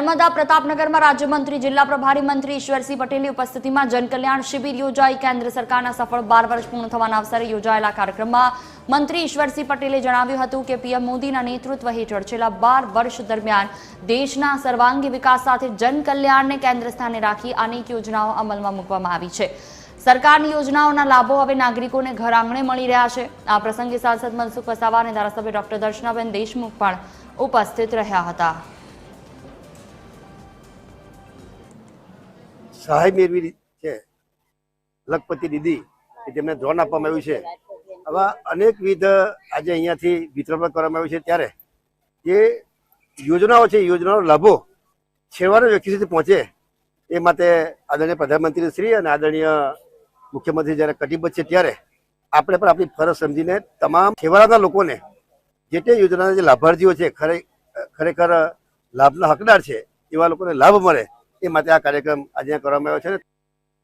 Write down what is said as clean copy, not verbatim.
નર્મદા પ્રતાપનગરમાં રાજ્યમંત્રી જિલ્લા પ્રભારી મંત્રી ઈશ્વરસિંહ પટેલની ઉપસ્થિતિમાં જનકલ્યાણ શિબિર યોજાઈ। કેન્દ્ર સરકારના સફળ 12 વર્ષ પૂર્ણ થવાના અવસરે યોજાયેલા કાર્યક્રમમાં મંત્રી ઈશ્વરસિંહ પટેલે જણાવ્યું હતું કે પીએમ મોદીના નેતૃત્વ હેઠળ છેલ્લા 12 વર્ષ દરમિયાન દેશના સર્વાંગી વિકાસ સાથે જનકલ્યાણને કેન્દ્ર સ્થાને રાખી અનેક યોજનાઓ અમલમાં મૂકવામાં આવી છે। સરકારની યોજનાઓના લાભો હવે નાગરિકોને ઘર આંગણે મળી રહ્યા છે। આ પ્રસંગે સાંસદ મનસુખ વસાવા અને ધારાસભ્ય ડોક્ટર દર્શનાબેન દેશમુખ પણ ઉપસ્થિત રહ્યા હતા। સહાય મેળવી છે લખપતિ દીદી કે જેમને ધ્યાન આપવામાં આવ્યું છે। આવા અનેકવિધ આજે અહીંયાથી વિતરણ કરવામાં આવ્યું છે। ત્યારે જે યોજનાઓ છે યોજનાનો લાભો છેવાડાના વ્યક્તિ સુધી પહોંચે એ માટે આદરણીય પ્રધાનમંત્રી શ્રી અને આદરણીય મુખ્યમંત્રી જ્યારે કટિબદ્ધ છે ત્યારે આપણે પણ આપણી ફરજ સમજીને તમામ છેવાડાના લોકોને જે તે યોજનાના જે લાભાર્થીઓ છે ખરેખર લાભના હકદાર છે એવા લોકોને લાભ મળે એ માટે આ કાર્યક્રમ આજે કરવામાં આવ્યો છે।